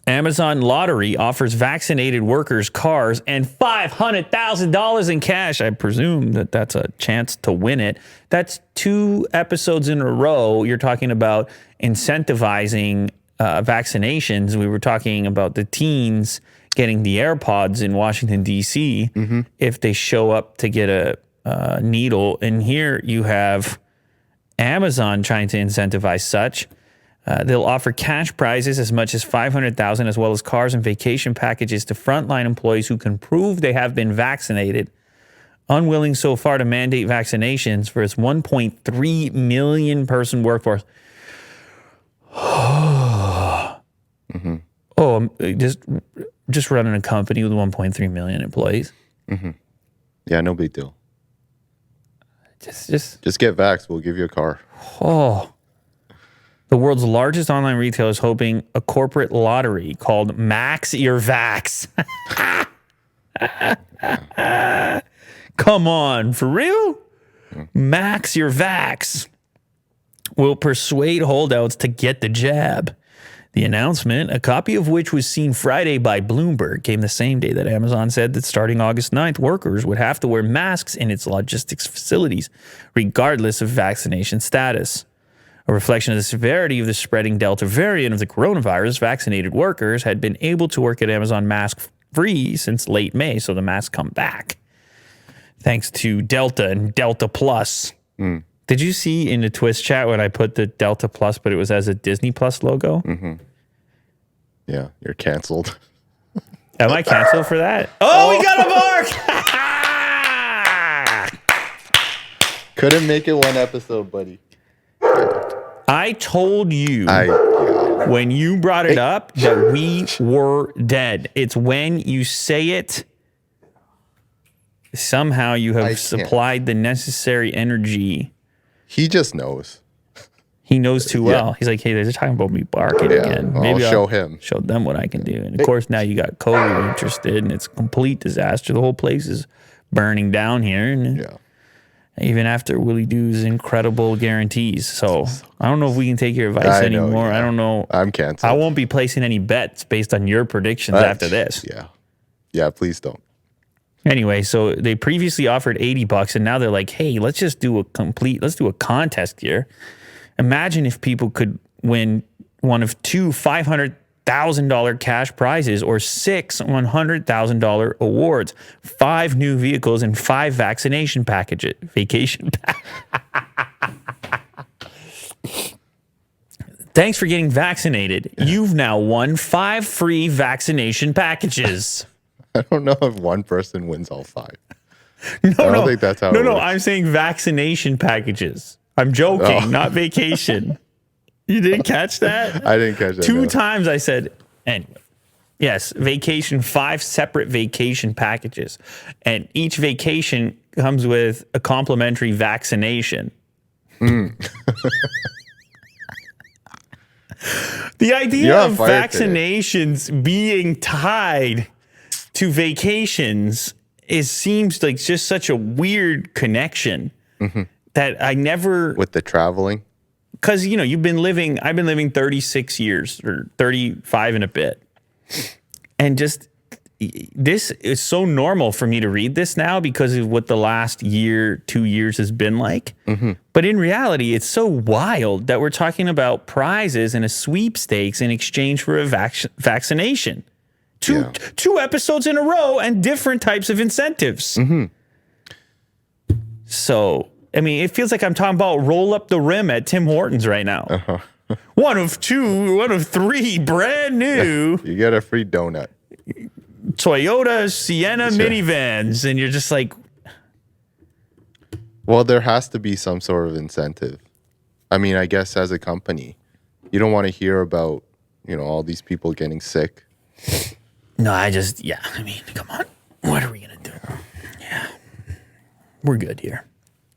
Amazon Lottery offers vaccinated workers cars and $500,000 in cash. I presume that that's a chance to win it. That's 2 episodes in a row. You're talking about incentivizing vaccinations. We were talking about the teens getting the AirPods in Washington, D.C. If they show up to get a needle. And here you have Amazon trying to incentivize such. They'll offer cash prizes as much as $500,000, as well as cars and vacation packages to frontline employees who can prove they have been vaccinated. Unwilling so far to mandate vaccinations for its 1.3 million person workforce. Just running a company with 1.3 million employees. Yeah, no big deal. Just get vaxxed. We'll give you a car. The world's largest online retailer is hoping a corporate lottery called Max Your Vax. Come on, for real? Max Your Vax will persuade holdouts to get the jab. The announcement, a copy of which was seen Friday by Bloomberg, came the same day that Amazon said that starting August 9th, workers would have to wear masks in its logistics facilities, regardless of vaccination status. A reflection of the severity of the spreading Delta variant of the coronavirus, vaccinated workers had been able to work at Amazon mask-free since late May, so the masks come back. Thanks to Delta and Delta Plus. Did you see in the Twist chat when I put the Delta Plus, but it was as a Disney Plus logo? Yeah, you're canceled. Am I canceled for that? Oh, we got a mark! Couldn't make it one episode, buddy. I told you when you brought it up that we were dead. It's when you say it, somehow you have supplied the necessary energy. He just knows. He knows too well. He's like, hey, they're talking about me barking again. Maybe I'll show him. Show them what I can do. And of course, now you got COVID interested, and it's a complete disaster. The whole place is burning down here. And even after Willie Doo's incredible guarantees. So I don't know if we can take your advice anymore. I don't know. I'm canceled. I won't be placing any bets based on your predictions after this. Yeah, please don't. Anyway, so they previously offered $80 and now they're like, hey, let's do a contest here. Imagine if people could win one of 2 $500,000 cash prizes or 6 $100,000 awards, 5 new vehicles, and 5 vaccination packages. Thanks for getting vaccinated. You've now won 5 free vaccination packages. I don't know if one person wins all 5. I don't think that's how it works. No, I'm saying vaccination packages. I'm joking, not vacation. You didn't catch that? I didn't catch that. 2 times I said, anyway. Yes, vacation, 5 separate vacation packages. And each vacation comes with a complimentary vaccination. The idea of vaccinations being tied to vacations seems like just such a weird connection that I never... With the traveling? Because, I've been living 36 years or 35 and a bit. And just, this is so normal for me to read this now because of what the last 2 years has been like. But in reality, it's so wild that we're talking about prizes and a sweepstakes in exchange for a vaccination. Two episodes in a row and different types of incentives. So, I mean, it feels like I'm talking about roll up the rim at Tim Hortons right now. One of 3 brand new. You get a free donut. Toyota Sienna minivans. And you're just like. Well, there has to be some sort of incentive. I mean, I guess as a company, you don't want to hear about, all these people getting sick. No, I mean, come on. What are we going to do? Yeah. We're good here.